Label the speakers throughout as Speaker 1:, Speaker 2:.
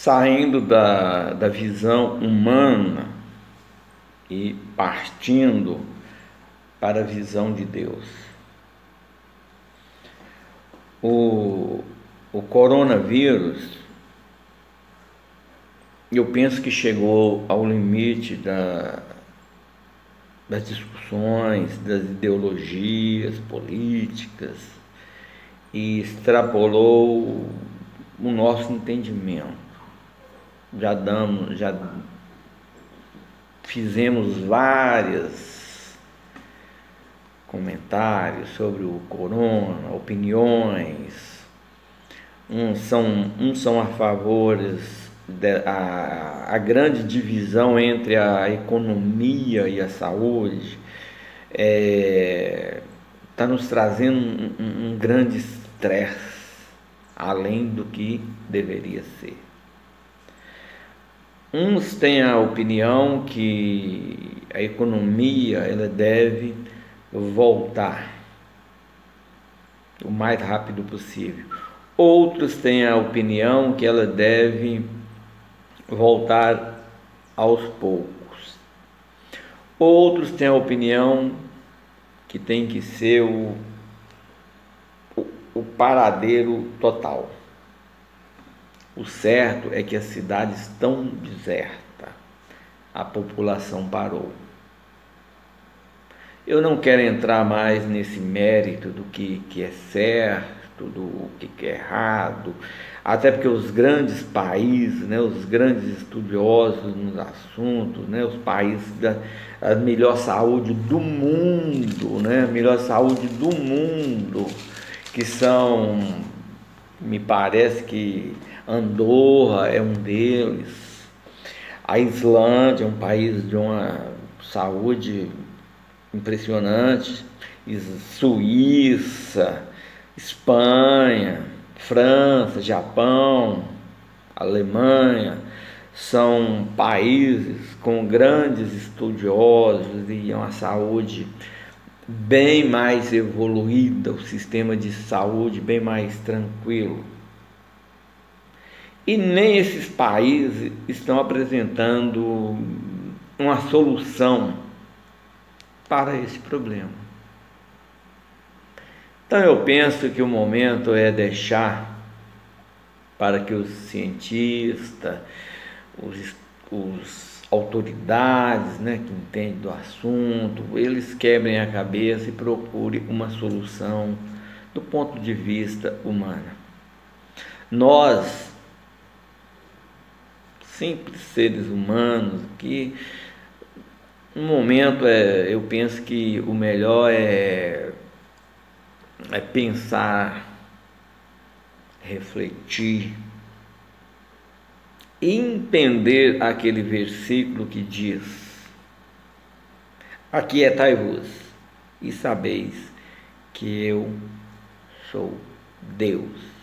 Speaker 1: saindo da visão humana e partindo para a visão de Deus. O coronavírus, eu penso que chegou ao limite das discussões, das ideologias políticas e extrapolou o nosso entendimento. Já fizemos vários comentários sobre o corona, opiniões. Uns são a favor a grande divisão entre a economia e a saúde está nos trazendo um grande estresse, além do que deveria ser. Uns têm a opinião que a economia ela deve voltar o mais rápido possível. Outros têm a opinião que ela deve voltar aos poucos. Outros têm a opinião que tem que ser o paradeiro total. O certo é que as cidades estão desertas, a população parou. Eu não quero entrar mais nesse mérito do que é certo, do que é errado, até porque os grandes países, né, os grandes estudiosos nos assuntos, né, os países da melhor saúde do mundo, né, melhor saúde do mundo, que são, me parece que Andorra é um deles, a Islândia é um país de uma saúde impressionante, Suíça, Espanha, França, Japão, Alemanha, são países com grandes estudiosos e uma saúde bem mais evoluída, o sistema de saúde bem mais tranquilo. E nem esses países estão apresentando uma solução para esse problema. Então eu penso que o momento é deixar para que os cientistas, os autoridades, né, que entendem do assunto, eles quebrem a cabeça e procurem uma solução do ponto de vista humano. Nós, simples seres humanos, que no momento eu penso que o melhor é pensar, refletir, entender aquele versículo que diz: aquietai-vos e sabeis que eu sou Deus.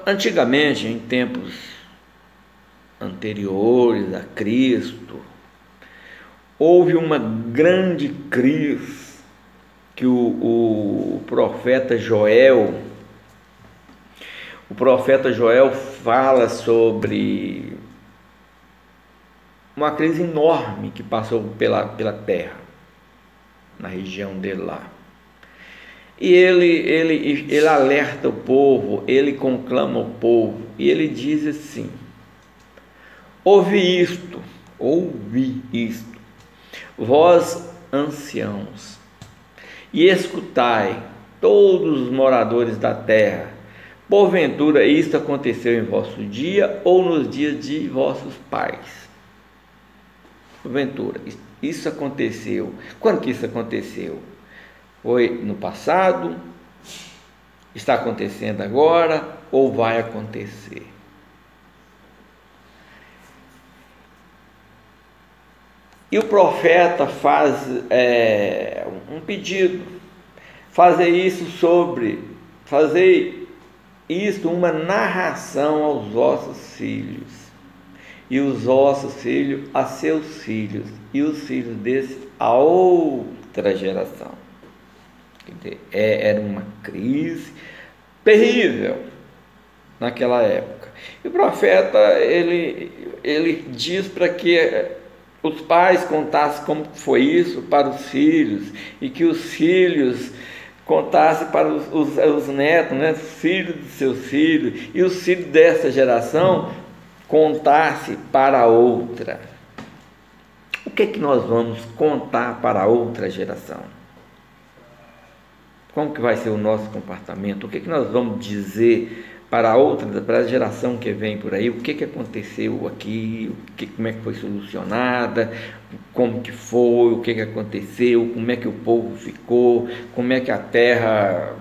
Speaker 1: Antigamente, em tempos anteriores a Cristo, houve uma grande crise que o profeta Joel fala sobre uma crise enorme que passou pela terra, na região dele lá. E ele alerta o povo, ele conclama o povo, e ele diz assim: ouvi isto, vós anciãos, e escutai, todos os moradores da terra, porventura isto aconteceu em vosso dia, ou nos dias de vossos pais? Porventura, isso aconteceu. Quando que isso aconteceu? Foi no passado, está acontecendo agora, ou vai acontecer? E o profeta faz um pedido: fazer isto uma narração aos vossos filhos, e os vossos filhos a seus filhos, e os filhos desses a outra geração. Quer dizer, era uma crise terrível, naquela época. E o profeta, ele diz para que os pais contassem como foi isso para os filhos, e que os filhos contassem para os netos, né, filhos dos seus filhos, e os filhos dessa geração contassem para outra. O que é que nós vamos contar para a outra geração? Como que vai ser o nosso comportamento? O que é que nós vamos dizer para a geração que vem por aí? O que é que aconteceu aqui? Como é que foi solucionada? Como que foi? O que é que aconteceu? Como é que o povo ficou? Como é que a terra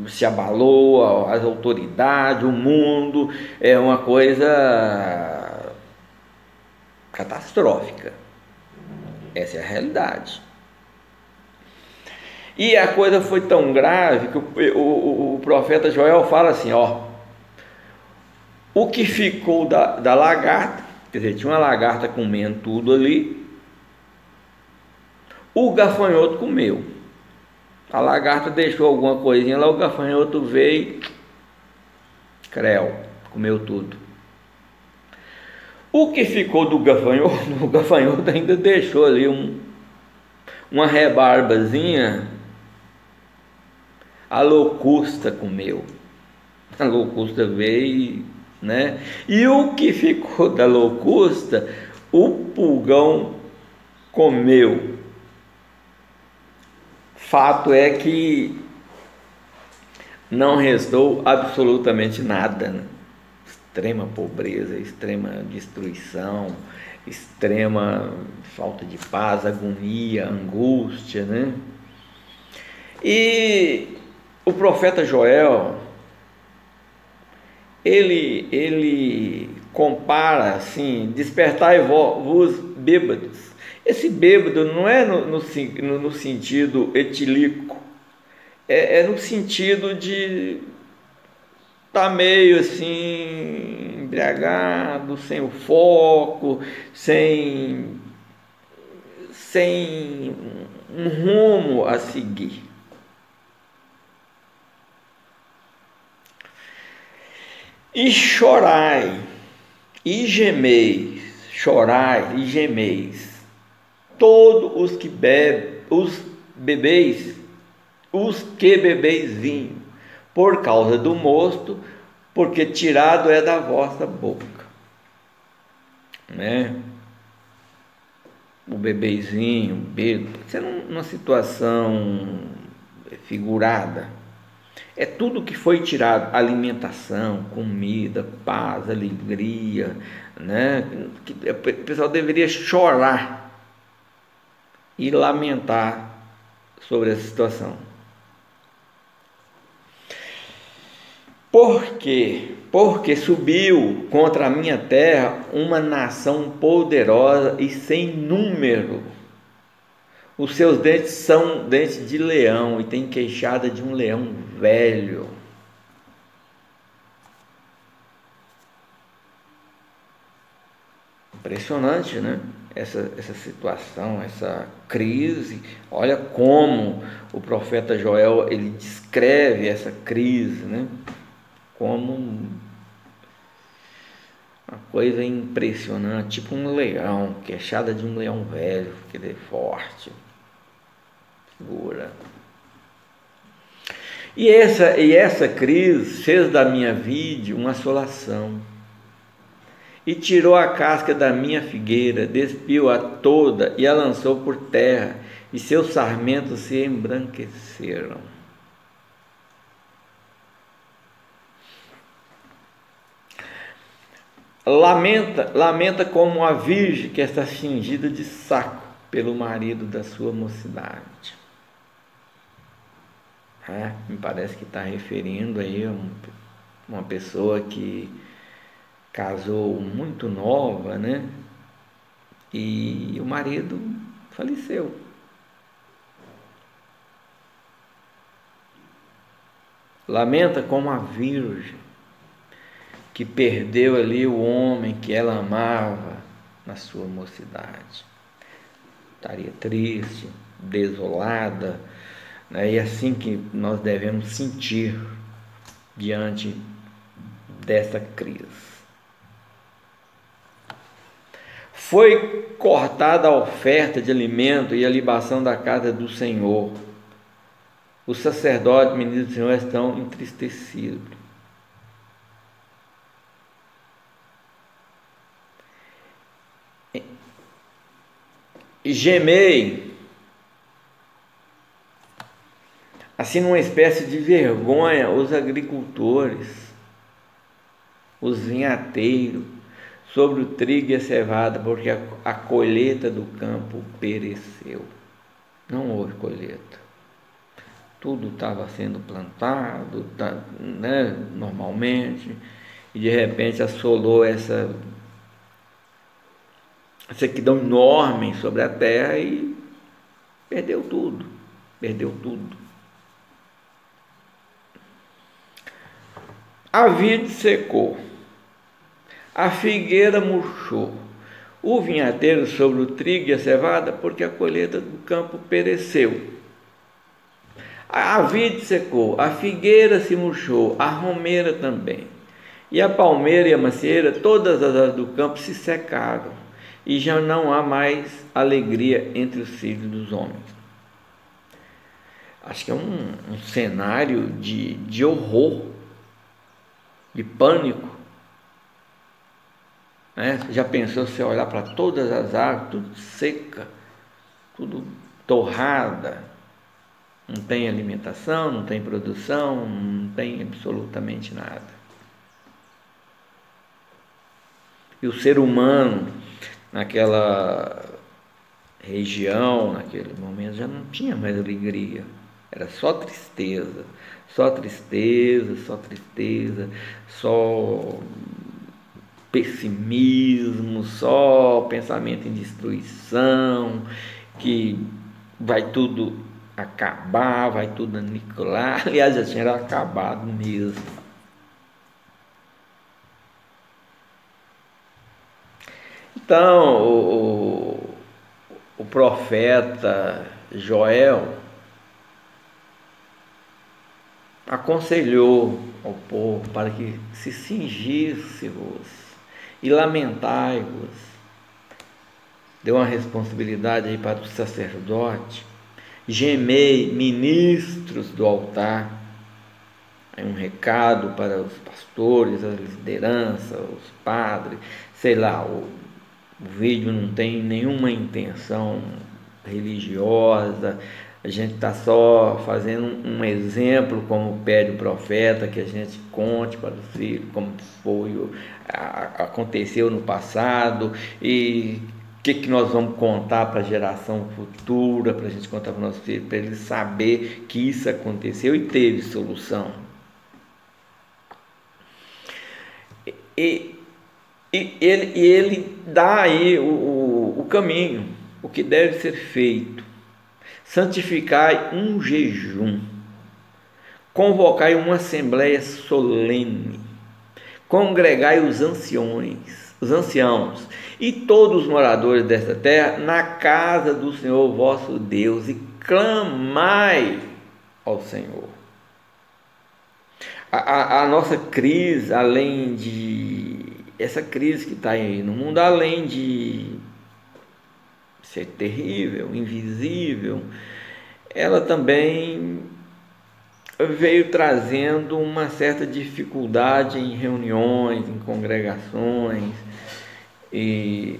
Speaker 1: se abalou? As autoridades, o mundo? É uma coisa catastrófica. Essa é a realidade. E a coisa foi tão grave que o profeta Joel fala assim, ó: o que ficou da lagarta, quer dizer, tinha uma lagarta comendo tudo ali, o gafanhoto comeu. A lagarta deixou alguma coisinha lá, o gafanhoto veio, comeu tudo. O que ficou do gafanhoto, o gafanhoto ainda deixou ali uma rebarbazinha. A locusta comeu. A locusta veio, né? E o que ficou da locusta, o pulgão comeu. Fato é que não restou absolutamente nada, né? Extrema pobreza, extrema destruição, extrema falta de paz, agonia, angústia, né? E o profeta Joel, ele compara assim: despertai-vos bêbados. Esse bêbado não é no sentido etílico, é no sentido de estar meio assim, embriagado, sem o foco, sem um rumo a seguir. E chorai e gemeis, todos os que bebeis vinho, por causa do mosto, porque tirado é da vossa boca, né? O bebezinho, bêbado, isso é numa situação figurada. É tudo que foi tirado: alimentação, comida, paz, alegria, né? O pessoal deveria chorar e lamentar sobre essa situação. Por quê? Porque subiu contra a minha terra uma nação poderosa e sem número. Os seus dentes são dentes de leão e tem queixada de um leão velho. Impressionante, né? Essa situação, essa crise. Olha como o profeta Joel, ele descreve essa crise, né? Como uma coisa impressionante, tipo um leão, queixada de um leão velho, que ele é forte, figura. E essa crise fez da minha vide uma assolação, e tirou a casca da minha figueira, despiu-a toda e a lançou por terra, e seus sarmentos se embranqueceram. Lamenta como a virgem que está cingida de saco pelo marido da sua mocidade. Me parece que está referindo aí a uma pessoa que casou muito nova, né? E o marido faleceu. Lamenta como a virgem que perdeu ali o homem que ela amava na sua mocidade. Estaria triste, desolada, né? E assim que nós devemos sentir diante dessa crise. Foi cortada a oferta de alimento e a libação da casa do Senhor. Os sacerdotes, ministros do Senhor, estão entristecidos. Gemei, assim, numa espécie de vergonha, os agricultores, os vinhateiros, sobre o trigo e a cevada, porque a colheita do campo pereceu. Não houve colheita. Tudo estava sendo plantado, né, normalmente, e de repente assolou essa sequidão enorme sobre a terra e perdeu tudo. A vide secou, a figueira murchou, o vinhateiro sobre o trigo e a cevada, porque a colheita do campo pereceu. A vide secou, a figueira se murchou, a romeira também. E a palmeira e a macieira, todas as árvores do campo se secaram, e já não há mais alegria entre os filhos dos homens. Acho que é um cenário de horror, de pânico. Já pensou você olhar para todas as árvores, tudo seca, tudo torrada, não tem alimentação, não tem produção, não tem absolutamente nada. E o ser humano, naquela região, naquele momento, já não tinha mais alegria, era só tristeza, só pessimismo, só pensamento em destruição, que vai tudo acabar, vai tudo aniquilar. Aliás, já tinha acabado mesmo. Então, o profeta Joel aconselhou ao povo para que se cingisse-vos e lamentai-vos. Deu uma responsabilidade aí para o sacerdote. Gemei, ministros do altar. Aí um recado para os pastores, a liderança, os padres. Sei lá, o vídeo não tem nenhuma intenção religiosa. A gente está só fazendo um exemplo, como pede o profeta, que a gente conte para os filhos como foi, aconteceu no passado e o que nós vamos contar para a geração futura, para a gente contar para os nossos filhos, para eles saber que isso aconteceu e teve solução. E ele dá aí o caminho, o que deve ser feito. Santificai um jejum, convocai uma assembleia solene, congregai os anciãos e todos os moradores desta terra na casa do Senhor vosso Deus e clamai ao Senhor. A nossa crise, além de essa crise que está aí no mundo, além de ser terrível, invisível, ela também veio trazendo uma certa dificuldade em reuniões, em congregações e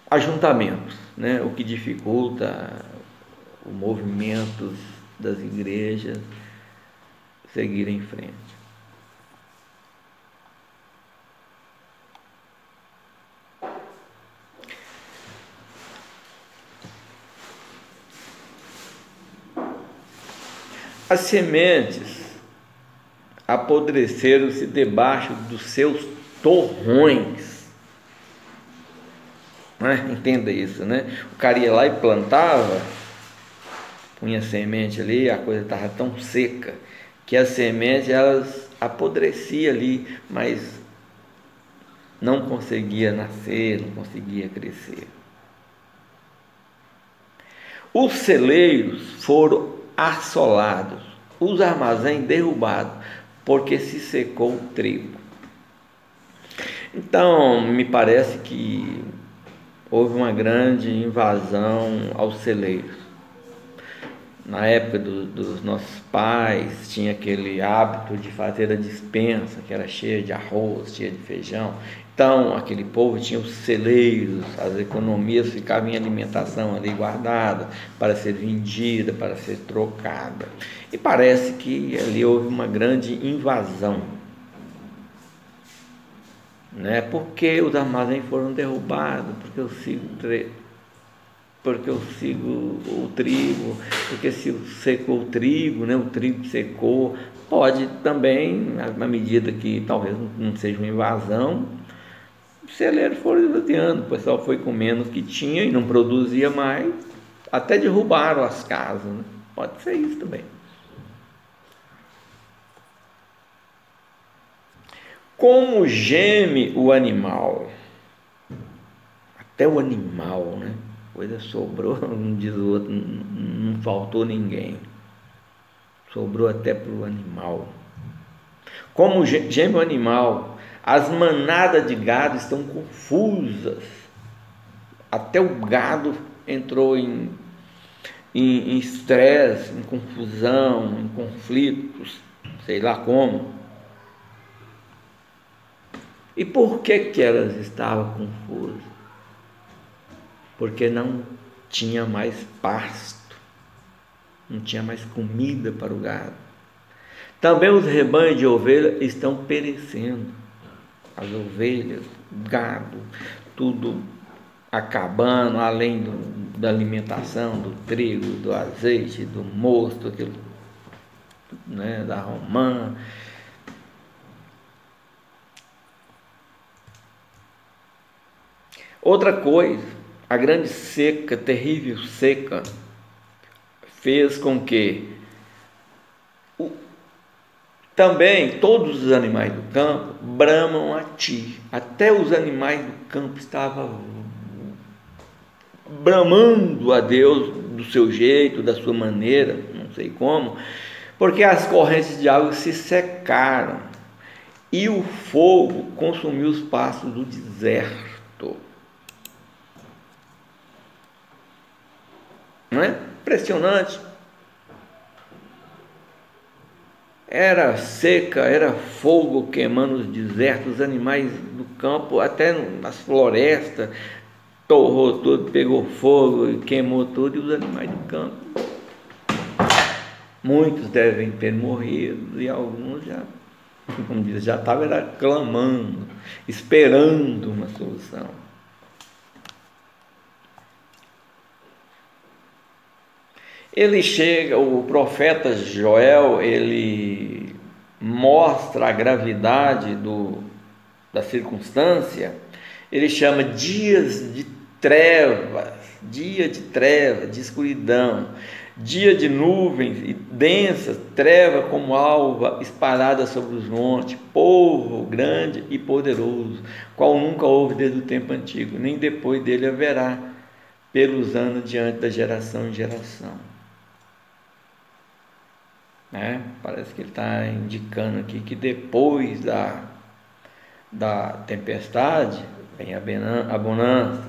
Speaker 1: ajuntamentos, né? O que dificulta o movimento das igrejas seguir em frente. As sementes apodreceram-se debaixo dos seus torrões. Entenda isso, né? O cara ia lá e plantava, punha semente ali, a coisa estava tão seca que as sementes elas apodreciam ali, mas não conseguia nascer, não conseguia crescer. Os celeiros foram assolados, os armazéns derrubados, porque se secou o trigo. Então, me parece que houve uma grande invasão aos celeiros. Na época dos nossos pais, tinha aquele hábito de fazer a despensa, que era cheia de arroz, cheia de feijão. Então, aquele povo tinha os celeiros, as economias ficavam em alimentação ali guardada, para ser vendida, para ser trocada. E parece que ali houve uma grande invasão, né? Porque os armazéns foram derrubados, porque eu sigo o trigo, porque se secou o trigo, né, o trigo secou, pode também, à medida que talvez não seja uma invasão, os celeiros foram esvaziando, o pessoal foi comendo o que tinha e não produzia mais, até derrubaram as casas, né? Pode ser isso também. Como geme o animal, até o animal, né? Coisa sobrou, não diz o outro, não faltou ninguém. Sobrou até para o animal. Como geme o animal, as manadas de gado estão confusas. Até o gado entrou em estresse, em confusão, em conflitos, sei lá como. E por que elas estavam confusas? Porque não tinha mais pasto, não tinha mais comida para o gado. Também os rebanhos de ovelhas estão perecendo. As ovelhas, gado, tudo acabando, além da alimentação, do trigo, do azeite, do mosto, aquilo, né, da romã. Outra coisa, a grande seca, terrível seca, fez com que também todos os animais do campo bramam a ti. Até os animais do campo estavam bramando a Deus do seu jeito, da sua maneira, não sei como, porque as correntes de água se secaram e o fogo consumiu os pastos do deserto. Não é? Impressionante. Era seca, era fogo queimando os desertos, os animais do campo, até nas florestas, torrou tudo, pegou fogo, queimou tudo, e os animais do campo. Muitos devem ter morrido e alguns já, como diz, já estavam clamando, esperando uma solução. Ele chega, o profeta Joel, ele mostra a gravidade da circunstância. Ele chama dias de trevas, dia de trevas, de escuridão, dia de nuvens e densas, treva como alva espalhada sobre os montes, povo grande e poderoso, qual nunca houve desde o tempo antigo, nem depois dele haverá, pelos anos diante da geração em geração. Parece que ele está indicando aqui que depois da tempestade vem a bonança.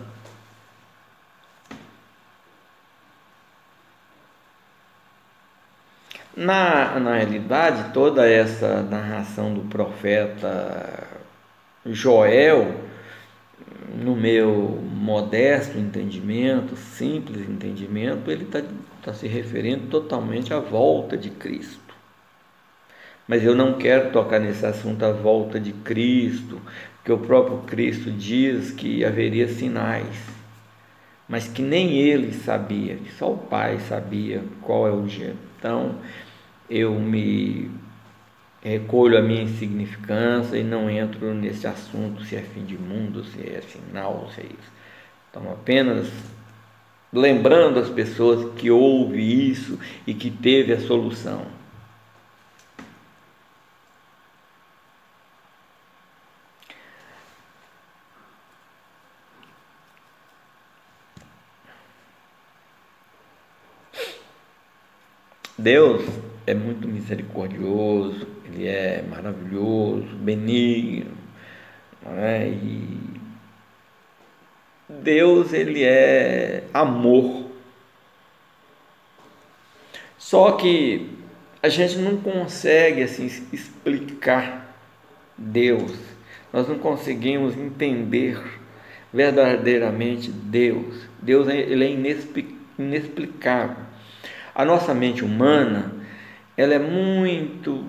Speaker 1: Na realidade, toda essa narração do profeta Joel, no meu modesto entendimento, simples entendimento, ele está se referindo totalmente à volta de Cristo. Mas eu não quero tocar nesse assunto, a volta de Cristo, porque o próprio Cristo diz que haveria sinais, mas que nem ele sabia, que só o Pai sabia qual é o dia. Então, eu me recolho a minha insignificância e não entro nesse assunto, se é fim de mundo, se é final, se é isso. Então, apenas lembrando as pessoas que houve isso e que teve a solução. Deus é muito misericordioso, Ele é maravilhoso, benigno, não é? E Deus, Ele é amor. Só que a gente não consegue assim explicar Deus. Nós não conseguimos entender verdadeiramente Deus. Deus, ele é inexplicável. A nossa mente humana, ela é muito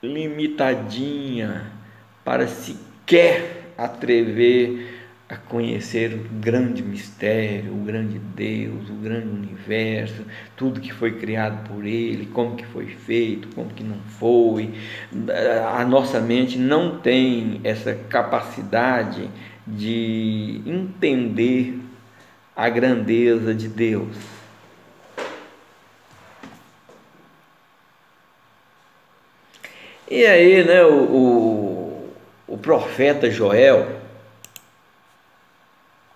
Speaker 1: limitadinha para sequer atrever a conhecer o grande mistério, o grande Deus, o grande universo, tudo que foi criado por Ele, como que foi feito, como que não foi. A nossa mente não tem essa capacidade de entender a grandeza de Deus. E aí, né, o profeta Joel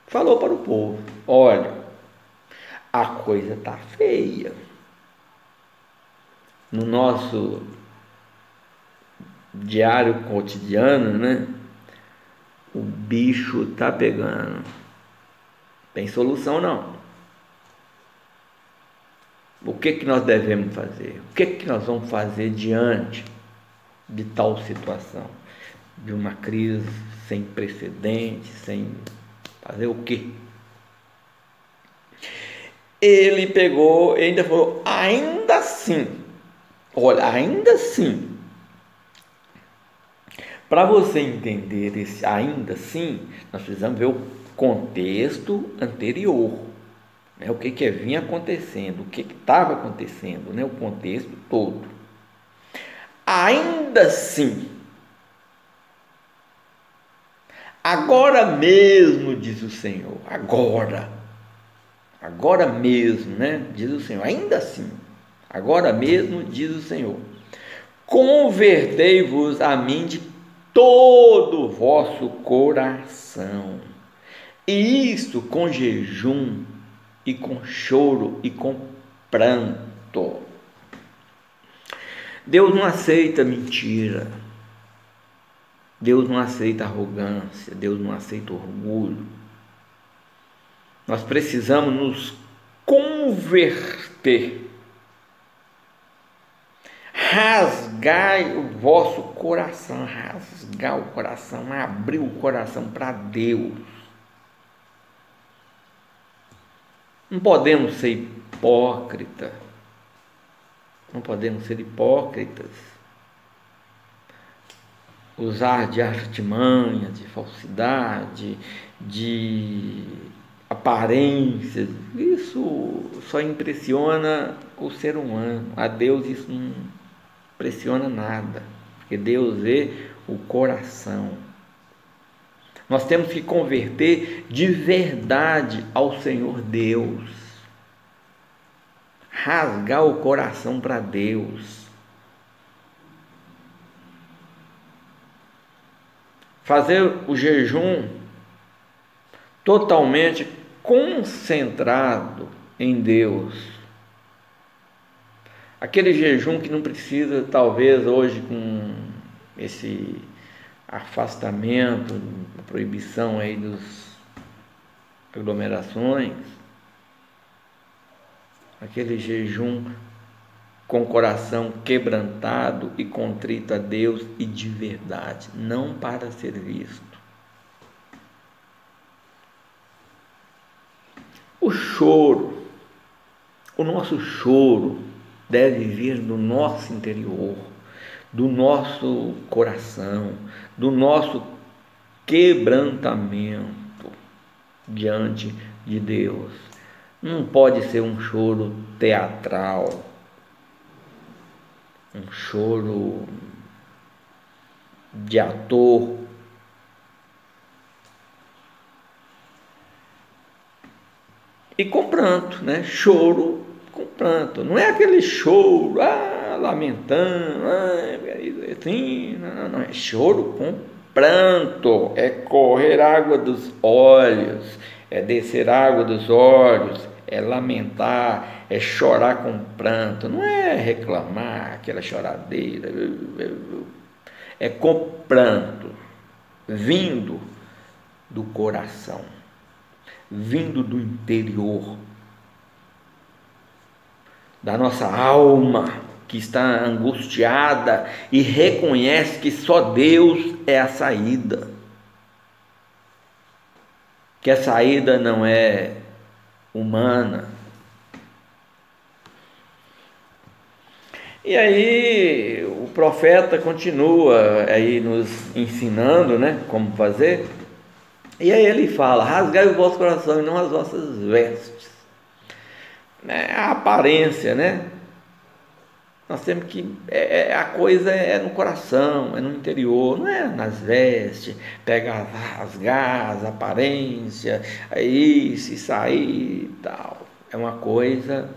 Speaker 1: falou para o povo: olha, a coisa está feia. No nosso diário cotidiano, né, o bicho está pegando. Tem solução não. O que nós devemos fazer? O que nós vamos fazer diante de tal situação? De uma crise sem precedentes, sem fazer o quê? Ele pegou e ainda falou: ainda assim, olha, ainda assim, para você entender esse ainda assim, nós precisamos ver o contexto anterior, né? O que vinha acontecendo, o que estava acontecendo, né? O contexto todo. Ainda assim, agora mesmo, diz o Senhor, agora mesmo, né? Diz o Senhor, ainda assim, agora mesmo, diz o Senhor, convertei-vos a mim de todo o vosso coração, e isto com jejum, e com choro, e com pranto. Deus não aceita mentira, Deus não aceita arrogância, Deus não aceita orgulho. Nós precisamos nos converter, rasgar o vosso coração, rasgar o coração, abrir o coração para Deus. Não podemos ser hipócritas, não podemos ser hipócritas, usar de artimanha, de falsidade, de aparências. Isso só impressiona o ser humano. A Deus isso não impressiona nada, porque Deus vê o coração. Nós temos que converter de verdade ao Senhor Deus, rasgar o coração para Deus, fazer o jejum totalmente concentrado em Deus. Aquele jejum que não precisa, talvez hoje, com esse afastamento, a proibição aí dos aglomerações, aquele jejum com o coração quebrantado e contrito a Deus e de verdade, não para ser visto. O choro, o nosso choro deve vir do nosso interior, do nosso coração, do nosso quebrantamento diante de Deus. Não pode ser um choro teatral, um choro de ator. E com pranto, né? Choro com pranto. Não é aquele choro, lamentando, assim, não. É choro com pranto. É correr água dos olhos, é descer água dos olhos, é lamentar, é chorar com pranto, não é reclamar, aquela choradeira, é com pranto, vindo do coração, vindo do interior, da nossa alma, que está angustiada e reconhece que só Deus é a saída, que a saída não é humana. E aí o profeta continua aí nos ensinando, né, como fazer. E aí ele fala: rasgai o vosso coração e não as vossas vestes. A aparência, né? Nós temos que. A coisa é no coração, é no interior, não é nas vestes, pegar, rasgar as aparências, aí se sair e tal. É uma coisa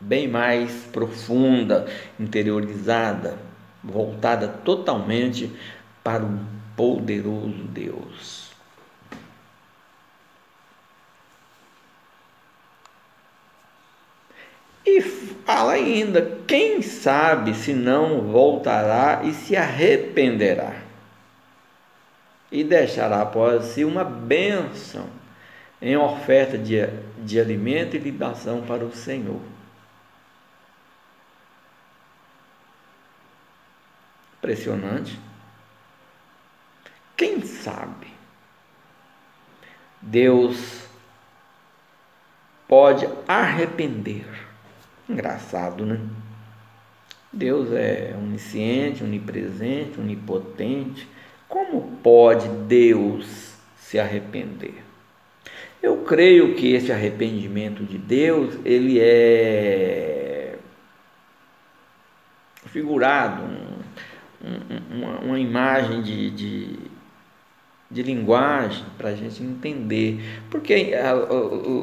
Speaker 1: bem mais profunda, interiorizada, voltada totalmente para um poderoso Deus. E fala ainda: quem sabe se não voltará e se arrependerá, e deixará após si uma bênção em oferta de alimento e libação para o Senhor. Impressionante. Quem sabe? Deus pode arrepender. Engraçado, né? Deus é onisciente, onipresente, onipotente. Como pode Deus se arrepender? Eu creio que esse arrependimento de Deus, ele é figurado, uma imagem de linguagem para a gente entender, porque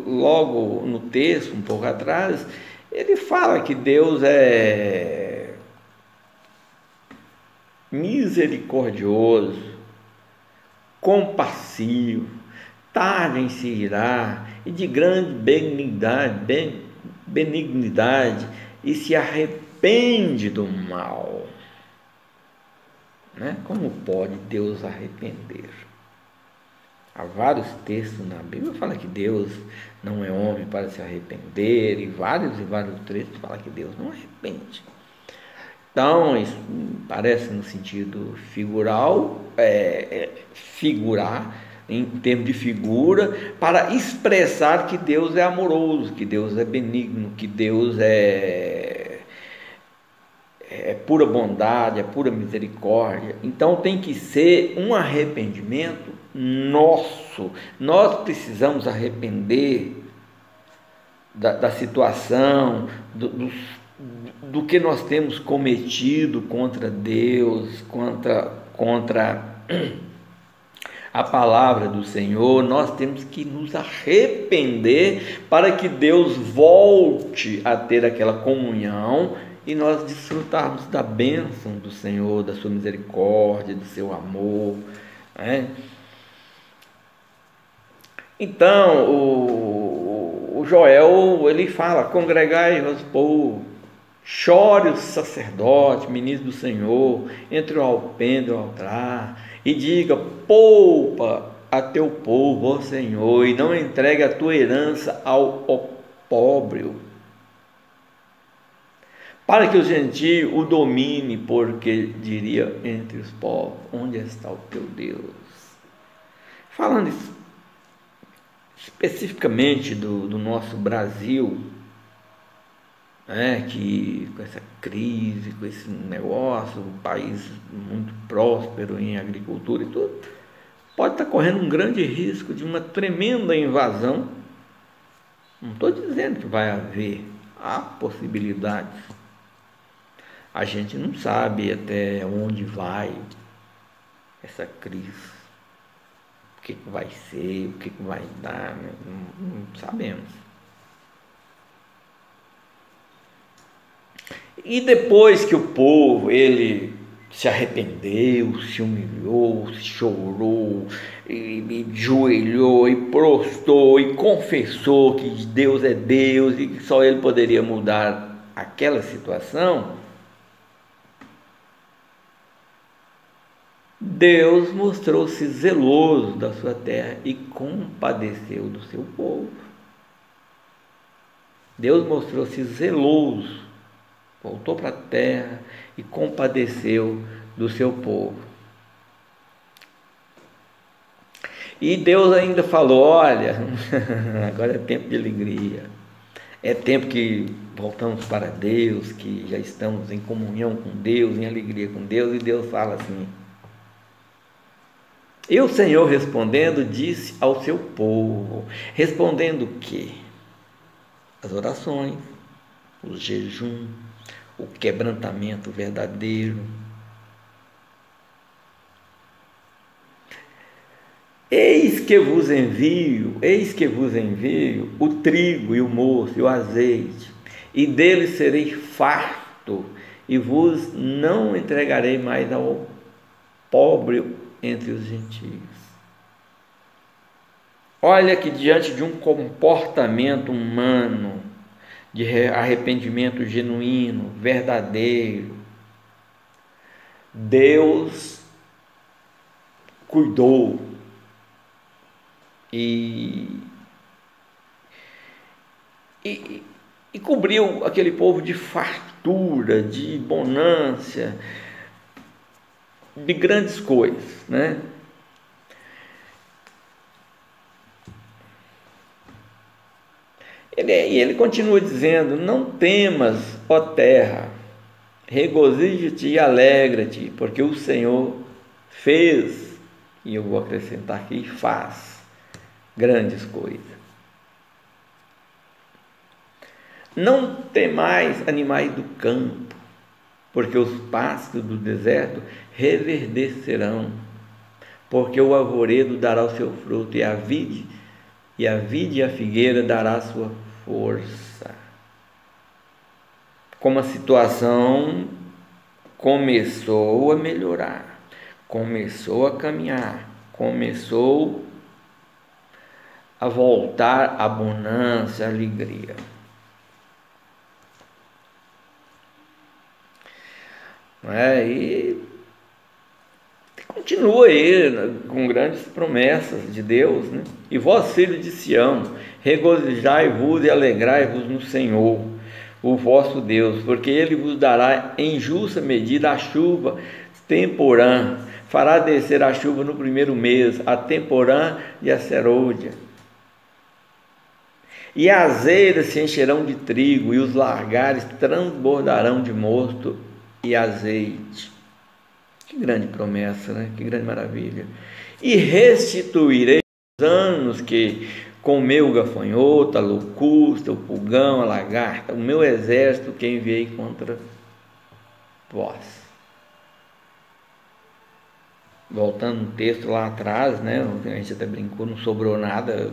Speaker 1: logo no texto, um pouco atrás, ele fala que Deus é misericordioso, compassivo, tardo em se irar e de grande benignidade, e se arrepende do mal. Né? Como pode Deus arrepender? Há vários textos na Bíblia que falam que Deus não é homem para se arrepender, e vários trechos falam que Deus não arrepende. Então, isso parece no sentido figural, figurar, em termos de figura, para expressar que Deus é amoroso, que Deus é benigno, que Deus é pura bondade, é pura misericórdia. Então tem que ser um arrependimento nosso. Nós precisamos arrepender da situação, do que nós temos cometido contra Deus, contra a palavra do Senhor. Nós temos que nos arrepender para que Deus volte a ter aquela comunhão e nós desfrutarmos da bênção do Senhor, da sua misericórdia, do seu amor, né? Então o Joel, ele fala: congregai-vos, povo, chore o sacerdote, ministro do Senhor, entre o alpendre e o altar, e diga: poupa a teu povo, ó Senhor, e não entregue a tua herança ao opróbrio, para que o gentio o domine, porque diria entre os povos: onde está o teu Deus? Falando especificamente do nosso Brasil, que com essa crise, com esse negócio, um país muito próspero em agricultura e tudo, pode estar correndo um grande risco de uma tremenda invasão. Não estou dizendo que vai haver, há possibilidades. A gente não sabe até onde vai essa crise, o que vai ser, o que vai dar, não sabemos. E depois que o povo ele se arrependeu, se humilhou, se chorou, e ajoelhou, e prostrou, e confessou que Deus é Deus e que só Ele poderia mudar aquela situação, Deus mostrou-se zeloso da sua terra e compadeceu do seu povo. Deus mostrou-se zeloso, voltou para a terra e compadeceu do seu povo. E Deus ainda falou: olha, agora é tempo de alegria, é tempo que voltamos para Deus, que já estamos em comunhão com Deus, em alegria com Deus. E Deus fala assim: e o Senhor respondendo disse ao seu povo, respondendo o quê? As orações, o jejum, o quebrantamento verdadeiro. Eis que vos envio o trigo e o mosto e o azeite, e deles serei farto, e vos não entregarei mais ao pobre entre os gentios. Olha que diante de um comportamento humano, de arrependimento genuíno, verdadeiro, Deus cuidou e cobriu aquele povo de fartura, de bonança, de grandes coisas, né? Ele continua dizendo: não temas, ó terra, regozija-te e alegra-te, porque o Senhor fez, e eu vou acrescentar aqui, faz grandes coisas. Não temais, animais do campo, porque os pastos do deserto reverdecerão, porque o arvoredo dará o seu fruto, e a vide e a figueira dará a sua força. Como a situação começou a melhorar, começou a caminhar, começou a voltar a bonança, a alegria. E continua aí, né, com grandes promessas de Deus, né? E vós, filhos de Sião, regozijai-vos e alegrai-vos no Senhor, o vosso Deus, porque Ele vos dará em justa medida a chuva temporã, fará descer a chuva no primeiro mês, a temporã e a serôdia. E as eiras se encherão de trigo, e os largares transbordarão de mosto e azeite. Que grande promessa, né? Que grande maravilha. E restituirei os anos que comeu o gafanhoto, a locusta, o pulgão, a lagarta, o meu exército que enviei contra vós. Voltando no texto lá atrás, né? A gente até brincou, não sobrou nada.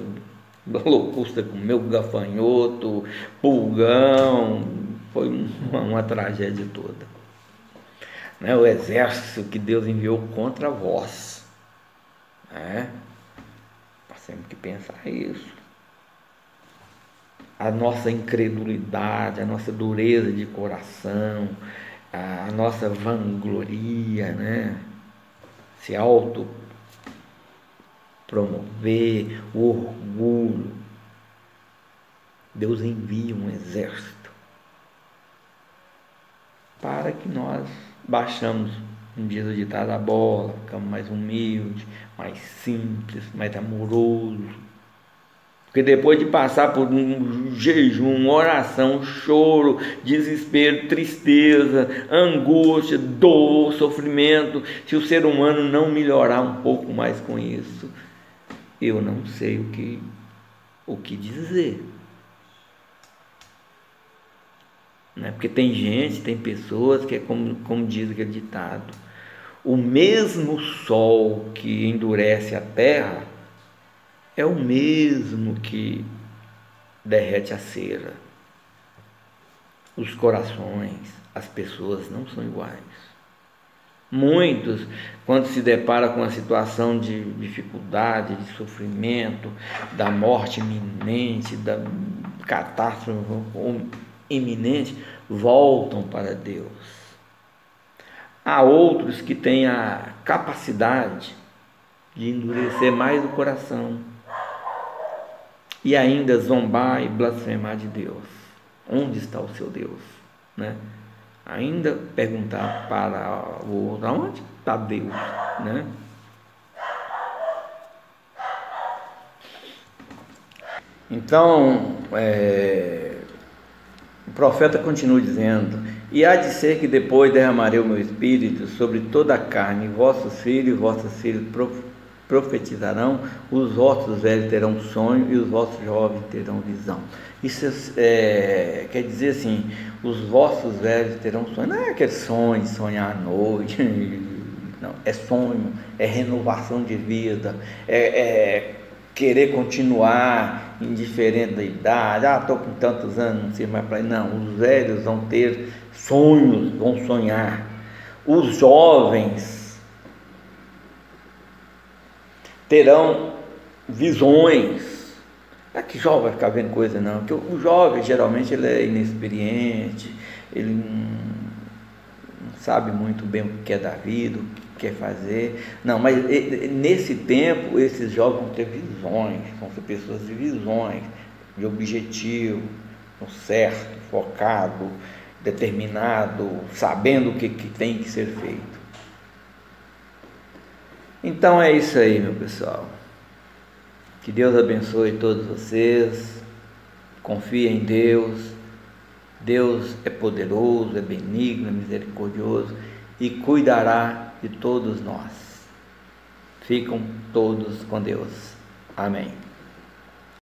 Speaker 1: A locusta comeu o gafanhoto, pulgão, foi uma tragédia toda. Né, o exército que Deus enviou contra vós, né? Nós temos que pensar isso. A nossa incredulidade, a nossa dureza de coração, a nossa vangloria, né? Se auto promover, o orgulho. Deus envia um exército para que nós baixamos, como diz o ditado, a bola, ficamos mais humildes, mais simples, mais amoroso. Porque depois de passar por um jejum, oração, choro, desespero, tristeza, angústia, dor, sofrimento, se o ser humano não melhorar um pouco mais com isso, eu não sei o que dizer. Né? Porque tem gente, tem pessoas que é como diz aquele ditado: o mesmo sol que endurece a terra é o mesmo que derrete a cera. Os corações, as pessoas não são iguais. Muitos, quando se depara com uma situação de dificuldade, de sofrimento, da morte iminente, da catástrofe iminente, voltam para Deus. Há outros que têm a capacidade de endurecer mais o coração e ainda zombar e blasfemar de Deus. Onde está o seu Deus? Né? Ainda perguntar para o outro, onde está Deus? Né? Então, o profeta continua dizendo: e há de ser que depois derramarei o meu espírito sobre toda a carne, e vossos filhos e vossas filhas profetizarão, os vossos velhos terão sonho e os vossos jovens terão visão. Isso quer dizer assim, os vossos velhos terão sonho. Não é aquele sonho de sonhar à noite, não, é sonho, é renovação de vida, é querer continuar indiferente da idade. Estou com tantos anos, não sei mais para ir. Não, os velhos vão ter sonhos, vão sonhar. Os jovens terão visões. Não é que jovem vai ficar vendo coisa, não. Porque o jovem geralmente ele é inexperiente, ele não sabe muito bem o que é da vida, o que quer fazer. Não, mas nesse tempo esses jovens vão ter visões, vão ser pessoas de visões, de objetivo, certo, focado, determinado, sabendo o que tem que ser feito. Então é isso aí, meu pessoal. Que Deus abençoe todos vocês. Confie em Deus. Deus é poderoso, é benigno, é misericordioso e cuidará de todos nós. Ficam todos com Deus. Amém.